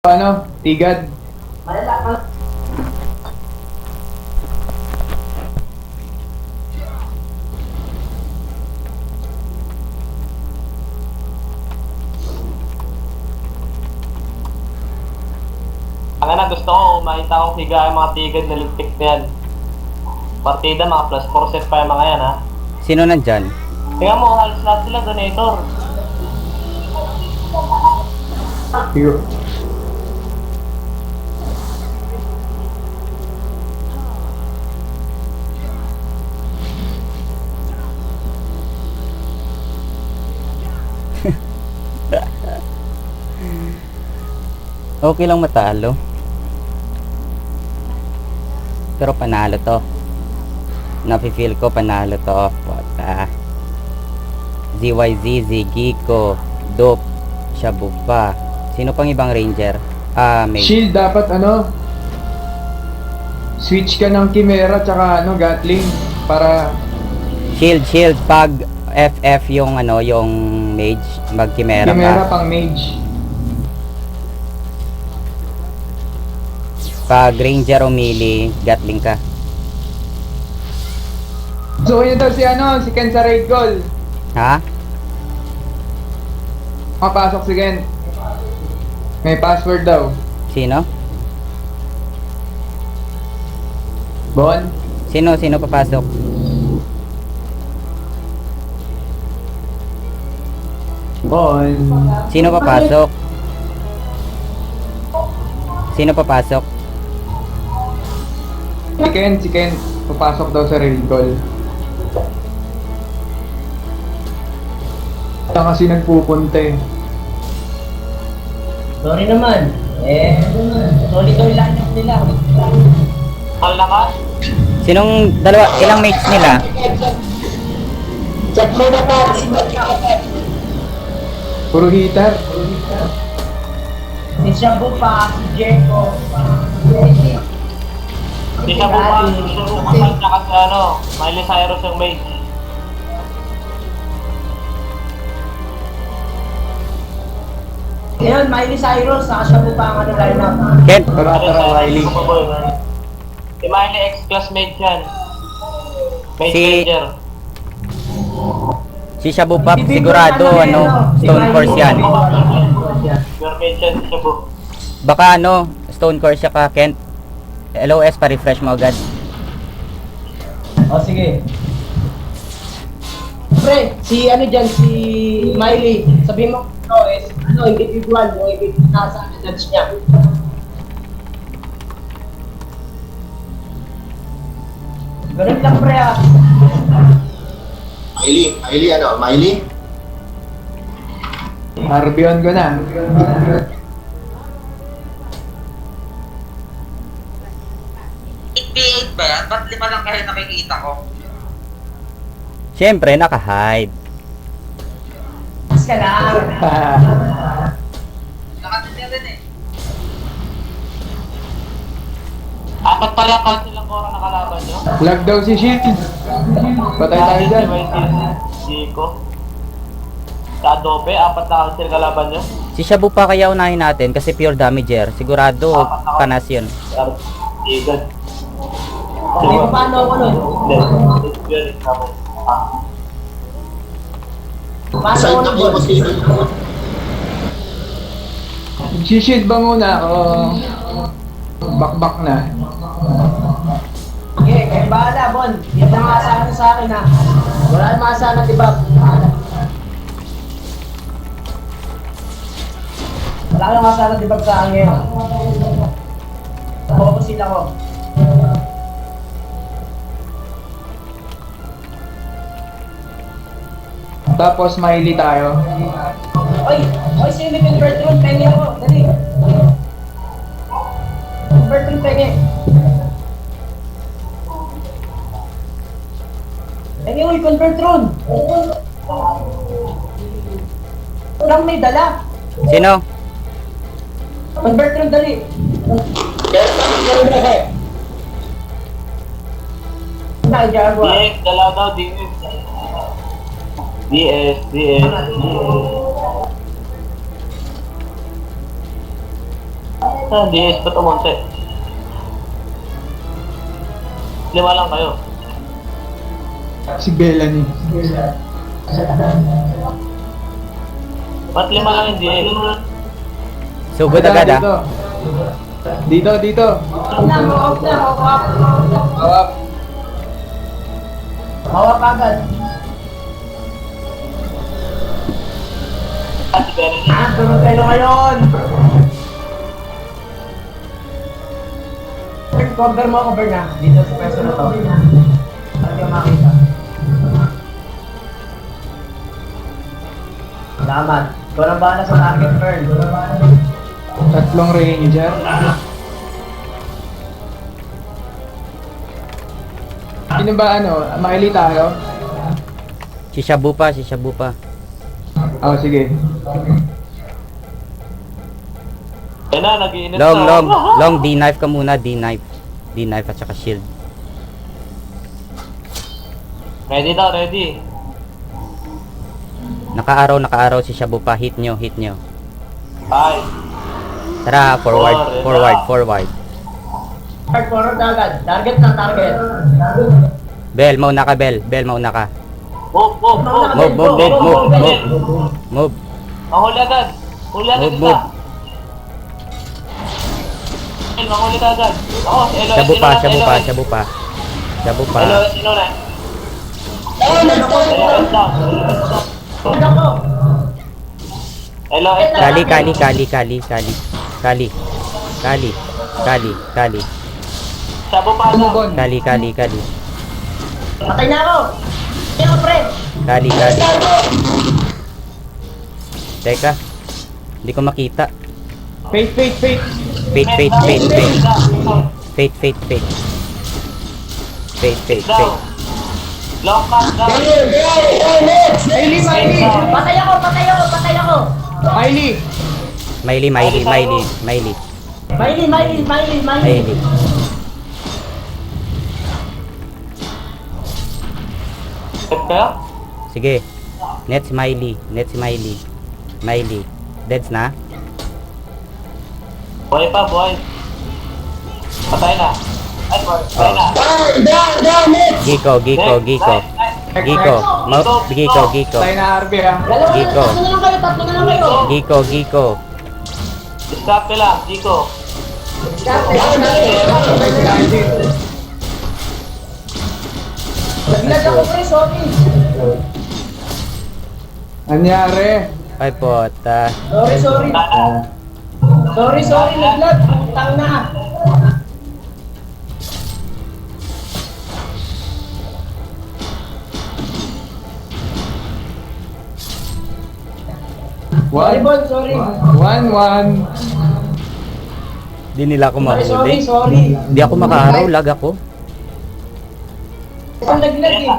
Ano? Tigad. Ang na gusto ko, makita kong higa yung mga tigad na lintik na yan. Partida, mga plus 4 set pa yung mga yan, ha? Sino nandyan? Tingnan mo, halos lahat sila donator. Sige. Okay lang matalo. Pero panalo to. Nafe-feel ko panalo to. Wata. ZYZ, Zigiko, Dope, Shabupa. Sino pang ibang ranger? May Shield dapat ano? Switch ka ng Chimera tsaka ano, Gatling para Shield. Pag FF yung ano, yung mage, mag-Chimera Chimera ka. pang mage. Pag ranger o melee, Gatling ka. So yun daw si ano, si Ken sa raid goal. Ha? Mapasok si Ken. May password daw. Sino? Bon? Sino papasok? Bon. Sino papasok? Sino papasok? Si Ken. Papasok daw sa raid goal. Saan kasi nagpupunta eh. Sorry naman. Tuloy-tuloy lang nila. Ang lakas. Sinong dalawa? Ilang mates nila? Check mo na pa. Puro hitter. Si Shabu pa, si Jeko. Hindi siya bumang, tsaka sa ano, Miley Cyrus yung mage. Ngayon, Miley Cyrus, saka Shabu pa ang ano lineup. Ken? Tara, Wiley. Si Miley X-Class mage yan. Mage Si- ranger. Si Shabu Pop, sigurado, ano, Stone Course yan. Your mage yan, siya po. Baka ano, Stone Course siya ka, Kent. LOS, pa-refresh mo agad. O, sige. Pre, si ano dyan, si Miley, sabihin mo, ano, individual, yung individual nasa judge niya. Ganun lang, pre, ah. Miley, ano? Miley? Arbion ko na. B8 ba yan? Ba't 5 lang kayo nakikita ko? Siyempre, naka-hide. Mas ka lang. Nakatinda rin eh. Apat pala account nilang Cora nakalaban nyo. Lag daw si Shield. Patay tayo dyan. Jiko. Sa Adobe, apat na account sila kalaban nyo. Si Shabu pa kaya unahin natin kasi pure damager. Sigurado, panas yun. Tigad. Hindi pa paano ako nun. Yun, ikaw. Paano Side ako na nun, kayo Bon? kasi. Si Shield ba muna? O bakbak na. Okay, kayo bahala, Bon. Hindi na maasahan sa akin, ha. Wala na maasahan na tibag. Wala na maasahan na tibag sa akin ngayon. Focus sila ko. Tapos Miley tayo. Oy! Oy, sino may convert room? Pengi ako. Dali. Convert room, pengi. Pengi, uy, convert room. Walang may dala. Sino? Convert room, dali. Dali, Jaguar. DS, dala daw, DS. DS. DS pa tumunti. 5 lang kayo. Si Bellany. Ba't 5 lang yung DS? Sugod agad ah. Dito. Dito. Hawak. Hawak agad. Si Bernie. Sunod tayo ngayon. Cover mo ako, Berna. Dito sa pwesto na to. Para di makita. Salamat. Ikaw ang bahala sa target, Bern. 3 ranger. Sino ba Maili tayo? Si Shabu pa, si Shabu pa. Oh, sige. Yan na, nag-iinit Long D-knife ka muna, D-knife at saka shield. Ready daw, ready. Naka-araw si Shabu pa, hit nyo. 5. Tara, forward. Forward agad. Target na target. Bell, mauna ka. Move. Mahuli agad. Huli agad Move. isa. Mahuli ka agad. Oo, LOS. Shabu pa. LOS, sino na? LOS daw. LOS daw. Kali. Shabu pa daw. Tumubon. Kali. Patay na ako. Kaya pre. Kali. Teka. Hindi ko makita. Fate. Fate. Daw. Long cut daw. Maili. Patay ako. Maili. Hit kayo? Sige. Net si Miley. Deads na? Buhay pa, buhay. Patay na. Ay, patay na. Giko. Tayo na RB ah. Giko. Tatlo na lang kayo. Giko. Discarte lang, Chico. Naglag ako pre, sorry. Anyari? Ay pota. Sorry. Sorry, naglag. Putang na. Sorry, Bon, sorry. 1-1. Di nila ako mahuli. Sorry. Di ako makaaraw, lag ako. Ang naglag eh.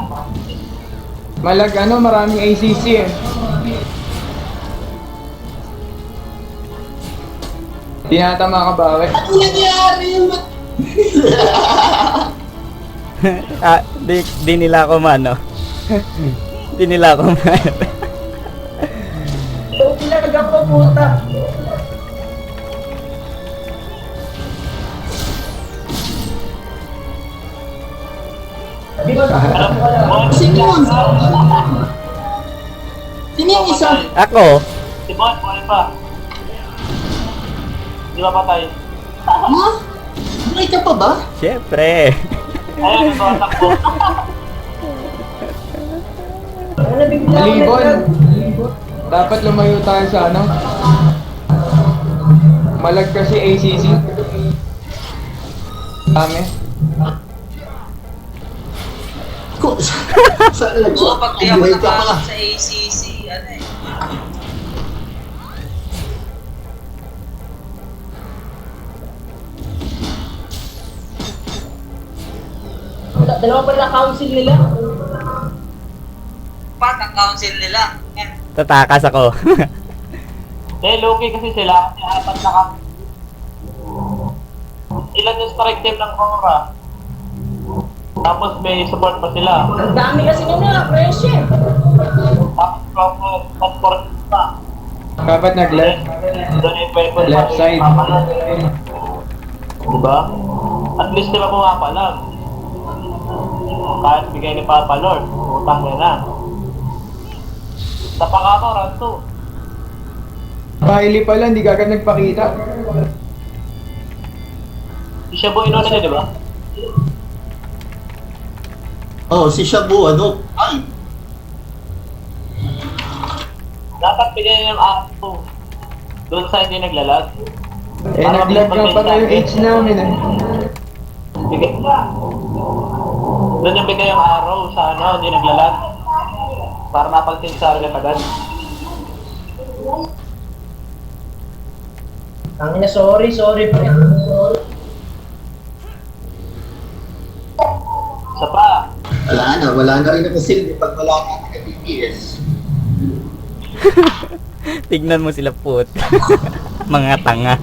Maraming ACC eh. Tinatama ka ba, we? Ano nangyari yun? Di nila ako mano. Di nila ako mano. Pinagag ako, puta. Di ba? Sino yun? Sino yung isa? Ako? Si Bon, buhay pa. Di ba patay? Ha? Buhay ka pa ba? Siyempre. Ayun, ito ang takbo. Malibon. Dapat lumayo tayo sa Malag kasi ACC. Dami. Oo, pag di ako nakakot sa ACC, ano eh. Dalawa pala council nila. Pat ang council nila. Tatakas ako. Loki kasi sila. Kasi 4 na kami. Ilan yung strike team ng Aurora? Tapos may support pa sila. Ang dami kasi nila, fresh eh. Tapos proper transport pa. Dapat nag-left. Doon yung weapon Left pa. side. Papanood. Diba? At least di ba pumapalag? Kahit bigay ni Papa Lord, utang mo na. Napaka ko, round 2. Miley pala, hindi ka agad nagpakita. Si Shabu inuna niya, di ba? Oh, si Shabu, ano? Ay! Dapat bigyan niya ng R2. Doon sa hindi naglalag. Eh, naglag nga pala yung H namin eh. Bigay. Doon yung bigay yung arrow sa ano, hindi naglalag. Para mapagsin sa rin agad. Ang ina, sorry, pre. Isa pa. Wala na rin ako silbi pag wala ka naka-DPS. Tignan mo sila put. Mga tanga.